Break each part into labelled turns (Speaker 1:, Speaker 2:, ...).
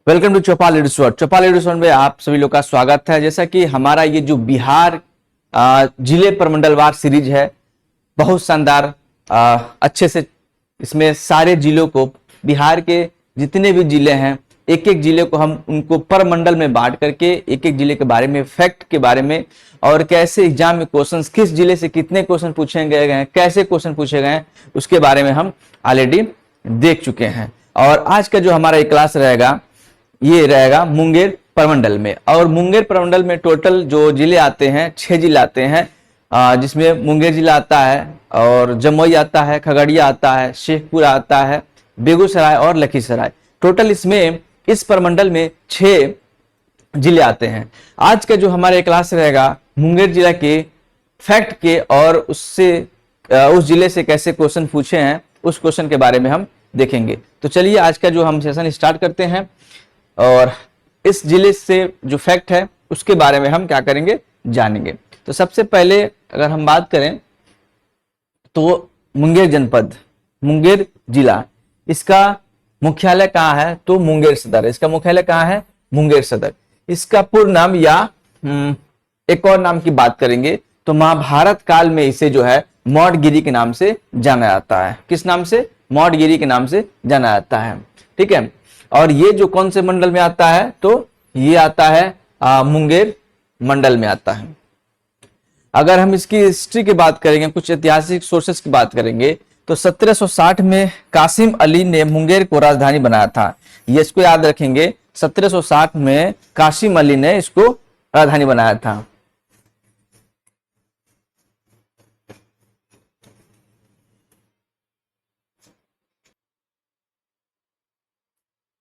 Speaker 1: Welcome to चौपाल एडुसवर्ड। चौपाल एडुसवर्ड में आप सभी लोग का स्वागत है। जैसा कि हमारा ये जो बिहार जिले प्रमंडलवार सीरीज है, बहुत शानदार, अच्छे से इसमें सारे जिलों को, बिहार के जितने भी जिले हैं, एक एक जिले को हम उनको परमंडल में बांट करके एक एक जिले के बारे में, फैक्ट के बारे में, और कैसे एग्जाम में क्वेश्चंस, किस जिले से कितने क्वेश्चन पूछे गए हैं, कैसे क्वेश्चन पूछे गए हैं, उसके बारे में हम ऑलरेडी देख चुके हैं। और आज का जो हमारा एक क्लास रहेगा, ये रहेगा मुंगेर प्रमंडल में। और मुंगेर प्रमंडल में टोटल जो जिले आते हैं, 6 जिले आते हैं, जिसमें मुंगेर जिला आता है और जमुई आता है, खगड़िया आता है, शेखपुरा आता है, बेगूसराय और लखीसराय। टोटल इसमें इस प्रमंडल में 6 जिले आते हैं। आज का जो हमारा क्लास रहेगा मुंगेर जिला के फैक्ट के, और उससे उस जिले से कैसे क्वेश्चन पूछे हैं उस क्वेश्चन के बारे में हम देखेंगे। तो चलिए आज का जो हम सेशन स्टार्ट करते हैं, और इस जिले से जो फैक्ट है उसके बारे में हम क्या करेंगे, जानेंगे। तो सबसे पहले अगर हम बात करें तो मुंगेर जनपद, मुंगेर जिला, इसका मुख्यालय कहाँ है? तो मुंगेर सदर। इसका मुख्यालय कहाँ है? मुंगेर सदर। इसका पूर्ण नाम, या एक और नाम की बात करेंगे तो महाभारत काल में इसे जो है मौडगिरी के नाम से जाना जाता है। किस नाम से? मौडगिरी के नाम से जाना जाता है। ठीक है। और ये जो कौन से मंडल में आता है? तो ये आता है मुंगेर मंडल में आता है। अगर हम इसकी हिस्ट्री की बात करेंगे, कुछ ऐतिहासिक सोर्सेस की बात करेंगे, तो 1760 में कासिम अली ने मुंगेर को राजधानी बनाया था। ये इसको याद रखेंगे, 1760 में कासिम अली ने इसको राजधानी बनाया था।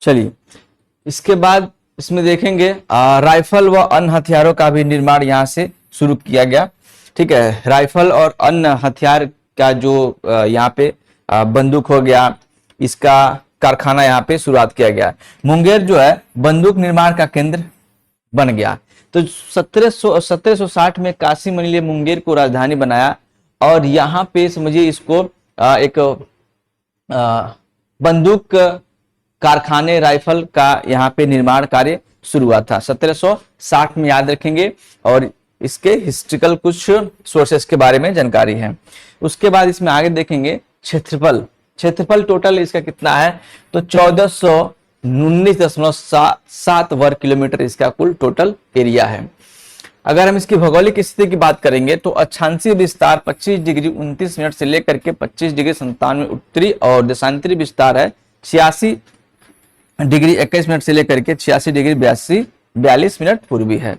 Speaker 1: चलिए, इसके बाद इसमें देखेंगे राइफल व अन्य हथियारों का भी निर्माण यहाँ से शुरू किया गया। ठीक है, राइफल और अन्य हथियार का जो यहाँ पे बंदूक हो गया, इसका कारखाना यहाँ पे शुरुआत किया गया। मुंगेर जो है बंदूक निर्माण का केंद्र बन गया। तो 1760 में कासिम अली ने मुंगेर को राजधानी बनाया, और यहाँ पे समझिए इसको एक बंदूक कारखाने, राइफल का यहाँ पे निर्माण कार्य शुरू हुआ था 1760 में, याद रखेंगे। और इसके हिस्ट्रिकल कुछ सोर्सेस के बारे में जानकारी है। उसके बाद इसमें आगे देखेंगे क्षेत्रफल टोटल इसका कितना है? तो 1419.7 वर्ग किलोमीटर इसका कुल टोटल एरिया है। अगर हम इसकी भौगोलिक स्थिति की बात करेंगे तो अक्षांशीय विस्तार 25 डिग्री 29 मिनट से लेकर के 25 डिग्री 97 उत्तरी, और देशांतरी विस्तार है 86 डिग्री 21 मिनट से लेकर के 86 डिग्री 42 मिनट पूर्वी है।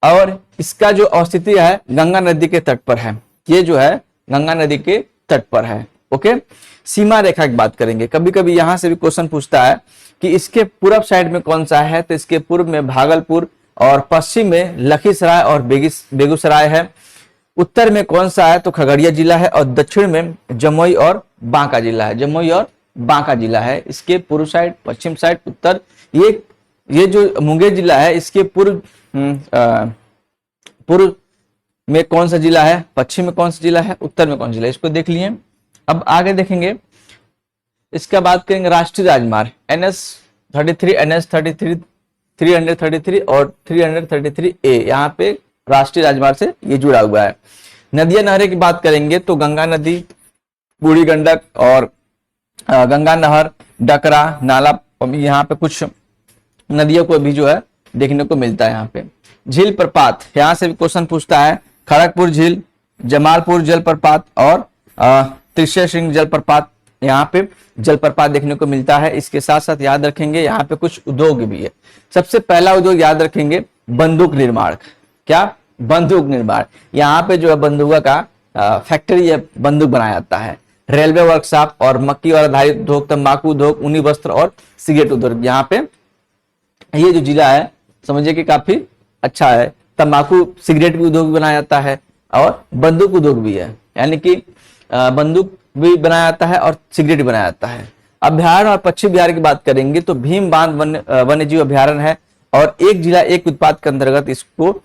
Speaker 1: और इसका जो अवस्थिति है गंगा नदी के तट पर है। ये जो है गंगा नदी के तट पर है। ओके, सीमा रेखा की बात करेंगे। कभी कभी यहां से भी क्वेश्चन पूछता है कि इसके पूर्व साइड में कौन सा है, तो इसके पूर्व में भागलपुर, और पश्चिम में लखीसराय और बेगूसराय है। उत्तर में कौन सा है? तो खगड़िया जिला है, और दक्षिण में जमुई और बांका जिला है। जमुई और बांका जिला है। इसके पूर्व साइड, पश्चिम साइड, उत्तर। ये जो मुंगेर जिला है, इसके पूर्व में कौन सा जिला है, पश्चिम में कौन सा जिला है, उत्तर में कौन सा जिला है, इसको देख लिए। अब आगे देखेंगे, इसका बात करेंगे राष्ट्रीय राजमार्ग NS33, NS33, 333 और 333A, यहाँ पे राष्ट्रीय राजमार्ग से ये जुड़ा हुआ है। नदियां नहरें की बात करेंगे तो गंगा नदी, बूढ़ी गंडक और गंगा नहर, डकरा, नाला, यहाँ पे कुछ नदियों को भी जो है देखने को मिलता है। यहाँ पे झील प्रपात, यहाँ से भी क्वेश्चन पूछता है। खड़गपुर झील, जमालपुर जलप्रपात और त्रिशय सिंह जलप्रपात, यहाँ पे जलप्रपात देखने को मिलता है। इसके साथ साथ याद रखेंगे यहाँ पे कुछ उद्योग भी है। सबसे पहला उद्योग याद रखेंगे बंदूक निर्माण। क्या? बंदूक निर्माण। यहाँ पे जो है बंदूक का फैक्ट्री है, बंदूक बनाया जाता है। रेलवे वर्कशॉप और मक्की और आधारित उद्योग, तंबाकू उद्योग, ऊनी वस्त्र और सिगरेट उद्योग। यहाँ पे ये जो जिला है समझिए कि काफी अच्छा है। तंबाकू सिगरेट भी उद्योग बनाया जाता है, और बंदूक उद्योग भी है, यानी कि बंदूक भी बनाया जाता है और सिगरेट भी बनाया जाता है। अभ्यारण्य और पक्षी बिहार की बात करेंगे तो भीम बांध वन्य जीव अभ्यारण्य है, और एक जिला एक उत्पाद के अंतर्गत इसको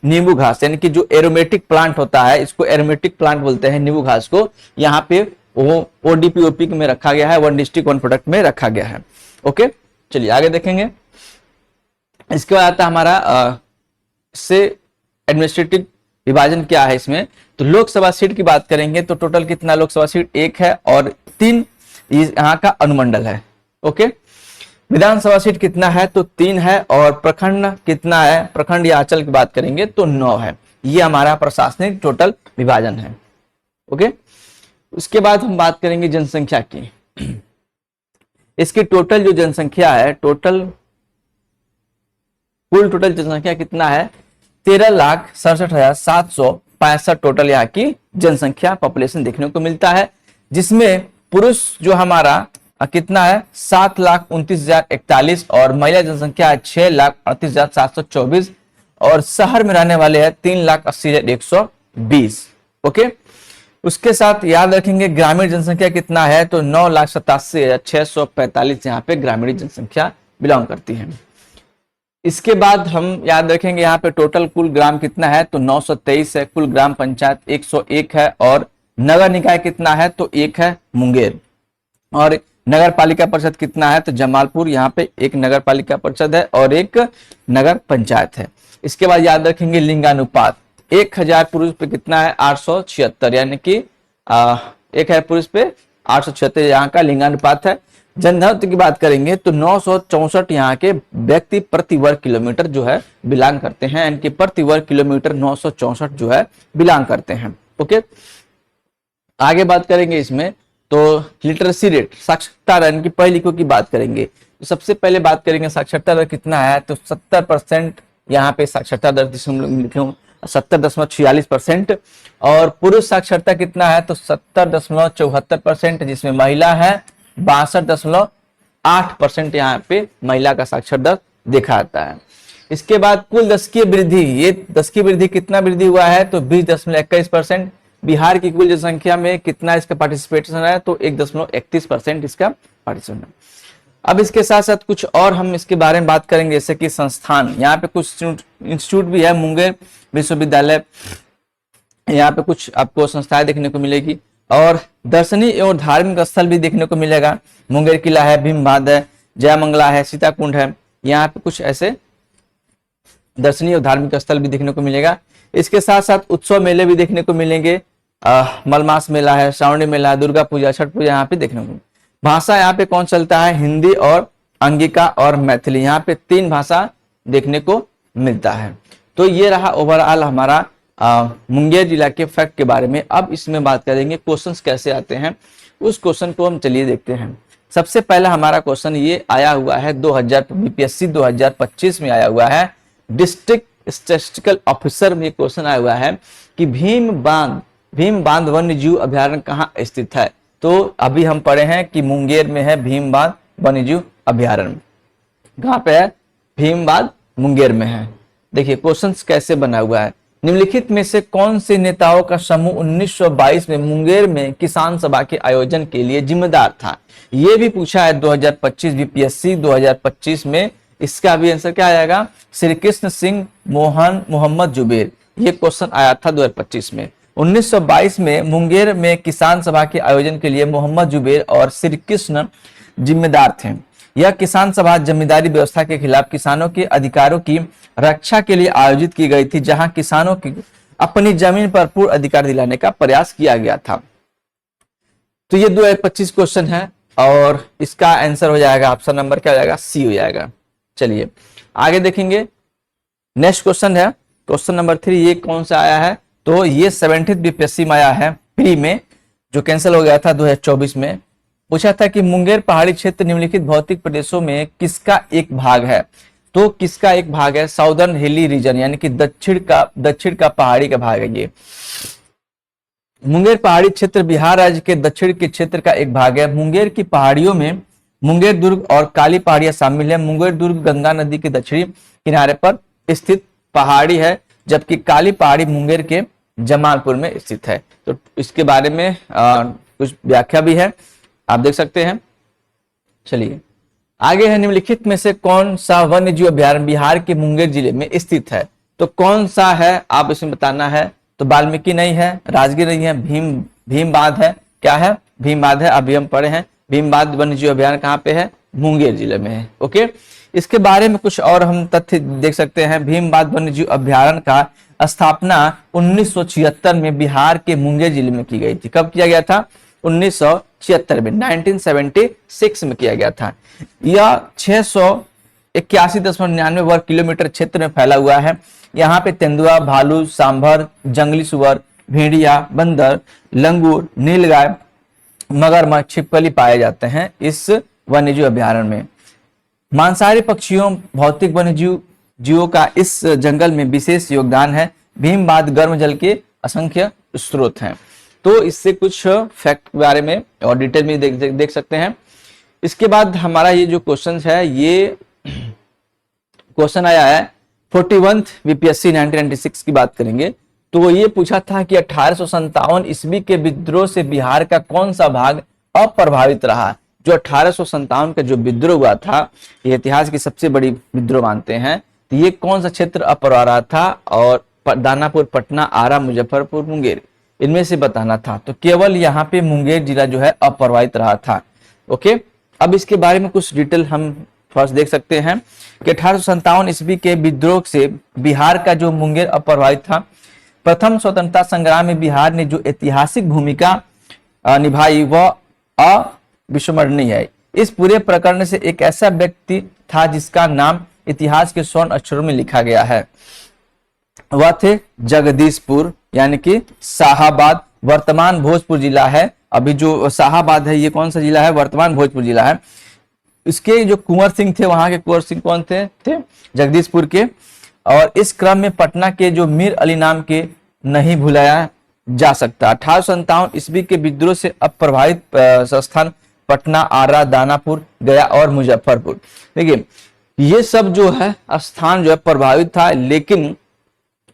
Speaker 1: नींबू घास, यानी कि जो एरोमेटिक प्लांट होता है, इसको एरोमेटिक प्लांट बोलते हैं नींबू घास को, यहाँ पे वो ODP OP में रखा गया है, वन डिस्ट्रिक्ट वन प्रोडक्ट में रखा गया है। ओके, चलिए आगे देखेंगे। इसके बाद आता है हमारा इससे एडमिनिस्ट्रेटिव विभाजन क्या है इसमें। तो लोकसभा सीट की बात करेंगे तो टोटल कितना लोकसभा सीट 1 है और 3 यहाँ का अनुमंडल है। ओके, विधानसभा सीट कितना है तो 3 है और प्रखंड कितना है, प्रखंड या अंचल की बात करेंगे तो 9 है। ये हमारा प्रशासनिक टोटल विभाजन है। ओके, उसके बाद हम बात करेंगे जनसंख्या की। इसकी टोटल जो जनसंख्या है, कुल टोटल जनसंख्या कितना है 13,67,765 टोटल यहाँ की जनसंख्या पॉपुलेशन देखने को मिलता है, जिसमें पुरुष जो हमारा कितना है 7,29,041 और महिला जनसंख्या है 6,38,724 और शहर में रहने वाले हैं 3,80,120। ओके, उसके साथ याद रखेंगे ग्रामीण जनसंख्या कितना है तो 9,87,645 यहाँ पे ग्रामीण जनसंख्या बिलोंग करती है। इसके बाद हम याद रखेंगे यहाँ पे टोटल कुल ग्राम कितना है तो 923 है, कुल ग्राम पंचायत 101 है और नगर निकाय कितना है तो 1 है मुंगेर, और नगर पालिका परिषद कितना है तो जमालपुर, यहाँ पे 1 नगर पालिका परिषद है और 1 नगर पंचायत है। इसके बाद याद रखेंगे लिंगानुपात 1000 पुरुष पे कितना है 876, यानी कि 1000 पुरुष पे 876 यहाँ का लिंगानुपात है। जनघनत्व की बात करेंगे तो 964 यहाँ के व्यक्ति प्रति वर्ग किलोमीटर जो है बिलोंग करते हैं, यानी कि प्रति वर्ग किलोमीटर 964 जो है बिलोंग करते हैं। ओके, आगे बात करेंगे इसमें तो लिटरेसी रेट, साक्षरता दर, यानी कि पढ़े लिखों की बात करेंगे तो सबसे पहले बात करेंगे साक्षरता दर कितना है तो 70% यहाँ पे साक्षरता दर लिखे 70.46%, और पुरुष साक्षरता कितना है तो 70.74%, जिसमें महिला है 62.8% यहाँ पे महिला का साक्षर दर देखा जाता है। इसके बाद कुल दशकीय वृद्धि, ये दशकीय वृद्धि कितना वृद्धि हुआ है तो 20.21%। बिहार की कुल जनसंख्या में कितना इसका पार्टिसिपेशन है तो 1.31% इसका पार्टिसिपेशन है। अब इसके साथ साथ कुछ और हम इसके बारे में बात करेंगे, जैसे कि संस्थान, यहाँ पे कुछ इंस्टीट्यूट भी है, मुंगेर विश्वविद्यालय, यहाँ पे कुछ आपको संस्थाएं देखने को मिलेगी, और दर्शनीय एवं धार्मिक स्थल भी देखने को मिलेगा। मुंगेर किला है, भीमबांध है, जयमंगला है, सीताकुंड है, यहाँ पे कुछ ऐसे दर्शनीय और धार्मिक स्थल भी देखने को मिलेगा। इसके साथ साथ उत्सव मेले भी देखने को मिलेंगे, मलमास मेला है, श्रावणी मेला, दुर्गा पूजा, छठ पूजा यहाँ पे देखने को। भाषा यहाँ पे कौन चलता है, हिंदी और अंगिका और मैथिली, यहाँ पे 3 भाषा देखने को मिलता है। तो ये रहा ओवरऑल हमारा मुंगेर जिला के फैक्ट के बारे में। अब इसमें बात करेंगे क्वेश्चंस कैसे आते हैं, उस क्वेश्चन को हम चलिए देखते हैं। सबसे पहला हमारा क्वेश्चन ये आया हुआ है 2000 बीपीएससी 2025 में आया हुआ है, डिस्ट्रिक्ट स्टैटिस्टिकल ऑफिसर में क्वेश्चन आया हुआ है कि भीम बांध वन्य जीव अभयारण्य कहाँ स्थित है। तो अभी हम पढ़े हैं कि मुंगेर में है भीम बांध वन्य जीव अभयारण्य, कहाँ पे है, भीम बांध मुंगेर में है। देखिए क्वेश्चंस कैसे बना हुआ है, निम्नलिखित में से कौन से नेताओं का समूह 1922 में मुंगेर में किसान सभा के आयोजन के लिए जिम्मेदार था। यह भी पूछा है 2025 बीपीएससी 2025 में। इसका भी आंसर क्या आएगा, श्री कृष्ण सिंह मोहम्मद जुबेर। ये क्वेश्चन आया था 2025 में। 1922 में मुंगेर में किसान सभा के आयोजन के लिए मोहम्मद जुबेर और श्री कृष्ण जिम्मेदार थे। यह किसान सभा जमींदारी व्यवस्था के खिलाफ किसानों के अधिकारों की रक्षा के लिए आयोजित की गई थी, जहां किसानों की अपनी जमीन पर पूर्ण अधिकार दिलाने का प्रयास किया गया था। तो ये 2025 क्वेश्चन है और इसका आंसर हो जाएगा, ऑप्शन नंबर क्या हो जाएगा, सी हो जाएगा। चलिए आगे देखेंगे, नेक्स्ट क्वेश्चन है क्वेश्चन नंबर 3। ये कौन सा आया है तो ये 70th बीपीएससी में आया है, प्री में, जो कैंसिल हो गया था 2024 में। पूछा था कि मुंगेर पहाड़ी क्षेत्र निम्नलिखित भौतिक प्रदेशों में किसका एक भाग है। तो किसका एक भाग है, साउदर्न हिली रीजन, यानी कि दक्षिण का पहाड़ी का भाग है। ये मुंगेर पहाड़ी क्षेत्र बिहार राज्य के दक्षिण के क्षेत्र का एक भाग है। मुंगेर की पहाड़ियों में मुंगेर दुर्ग और काली पहाड़ियां शामिल है। मुंगेर दुर्ग गंगा नदी के दक्षिणी किनारे पर स्थित पहाड़ी है, जबकि काली पहाड़ी मुंगेर के जमालपुर में स्थित है। तो इसके बारे में कुछ व्याख्या भी है, आप देख सकते हैं। चलिए आगे है, निम्नलिखित में से कौन सा वन्य जीव अभयारण्य बिहार के मुंगेर जिले में स्थित है। तो कौन सा है आप इसमें बताना है। तो वाल्मीकि नहीं है, राजगीर नहीं है, भीम बांध है। क्या है, भीम बांध है, अभी हम पढ़े हैं। भीम बांध वन्य जीव अभयारण्य कहाँ पे है, मुंगेर जिले में है। ओके, इसके बारे में कुछ और हम तथ्य देख सकते हैं। भीमबाद वन्यजीव अभ्यारण्य का स्थापना 1976 में बिहार के मुंगेर जिले में की गई थी। कब किया गया था? 1976 में, 1976 में किया गया था। यह 681.99 वर्ग किलोमीटर क्षेत्र में फैला हुआ है। यहाँ पे तेंदुआ, भालू, सांभर, जंगली सुअर, भेड़िया, बंदर, लंगूर, नीलगाय, मगरमच्छ, छिपकली पाए जाते हैं इस वन्यजीव अभ्यारण्य में। मांसाहारी पक्षियों, भौतिक वन्यजीव जीवों का इस जंगल में विशेष योगदान है। भीमबाद गर्म जल के असंख्य स्रोत हैं। तो इससे कुछ फैक्ट के बारे में और डिटेल में देख सकते हैं। इसके बाद हमारा ये जो क्वेश्चन है, ये क्वेश्चन आया है 41 बीपीएससी 1996 की बात करेंगे। तो ये पूछा था कि 1857 ईस्वी के विद्रोह से बिहार का कौन सा भाग अप्रभावित रहा। जो 1857 का जो विद्रोह हुआ था, ये इतिहास की सबसे बड़ी विद्रोह मानते हैं। तो ये कौन सा क्षेत्र अप्रभावित रहा था? और दानापुर, पटना, आरा, मुजफ्फरपुर, मुंगेर, इनमें से बताना था। तो केवल यहाँ पे मुंगेर जिला जो है अप्रभावित रहा था। ओके, अब इसके बारे में कुछ डिटेल हम फर्स्ट देख सकते हैं कि 1857 ईस्वी के विद्रोह से बिहार का जो मुंगेर अप्रभावित था। प्रथम स्वतंत्रता संग्राम में बिहार ने जो ऐतिहासिक भूमिका निभाई वह अविस्मरणीय है। इस पूरे प्रकरण से एक ऐसा व्यक्ति था जिसका नाम इतिहास के स्वर्ण अक्षरों में लिखा गया है। वह थे जगदीशपुर, यानी कि शाहाबाद, वर्तमान भोजपुर जिला है। अभी जो शाहाबाद है ये कौन सा जिला है? वर्तमान भोजपुर जिला है। इसके जो कुंवर सिंह थे, वहां के कुंवर सिंह कौन थे? जगदीशपुर के। और इस क्रम में पटना के जो मीर अली नाम के नहीं भुलाया जा सकता। 1857 ईस्वी के विद्रोह से अप्रभावित संस्थान पटना, आरा, दानापुर, गया और मुजफ्फरपुर। देखिए ये सब जो है स्थान जो है प्रभावित था, लेकिन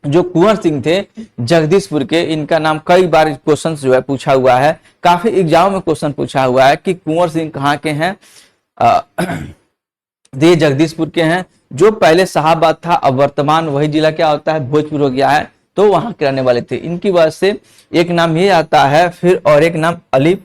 Speaker 1: जो कुंवर सिंह थे जगदीशपुर के, इनका नाम कई बार क्वेश्चन जो है पूछा हुआ है। काफी एग्जाम में क्वेश्चन पूछा हुआ है कि कुंवर सिंह कहाँ के हैं। ये जगदीशपुर के हैं। जो पहले शाहाबाद था, अब वर्तमान वही जिला क्या होता है? भोजपुर हो गया है। तो वहां के रहने वाले थे। इनकी वजह से एक नाम ये आता है, फिर और एक नाम अली,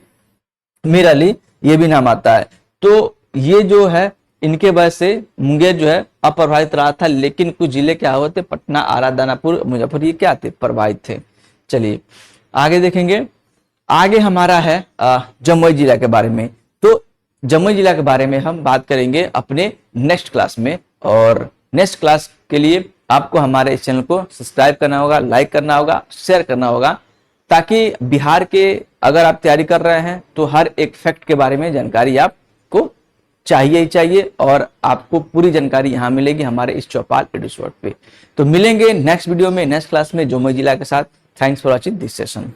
Speaker 1: मीर अली, ये भी नाम आता है। तो ये जो है इनके वजह से मुंगेर जो है अप्रभावित रहा था, लेकिन कुछ जिले क्या हुए थे? पटना, आरा, दानापुर, मुजफ्फर, ये क्या थे? प्रभावित थे। चलिए आगे देखेंगे। आगे हमारा है जमुई जिला के बारे में। तो जमुई जिला के बारे में हम बात करेंगे अपने नेक्स्ट क्लास में। और नेक्स्ट क्लास के लिए आपको हमारे इस चैनल को सब्सक्राइब करना होगा, लाइक करना होगा, शेयर करना होगा, ताकि बिहार के अगर आप तैयारी कर रहे हैं तो हर एक फैक्ट के बारे में जानकारी आपको चाहिए ही चाहिए। और आपको पूरी जानकारी यहाँ मिलेगी हमारे इस चौपाल एडुसॉर्ट पे। तो मिलेंगे नेक्स्ट वीडियो में, नेक्स्ट क्लास में जमुई जिला के साथ। Thanks for watching this session.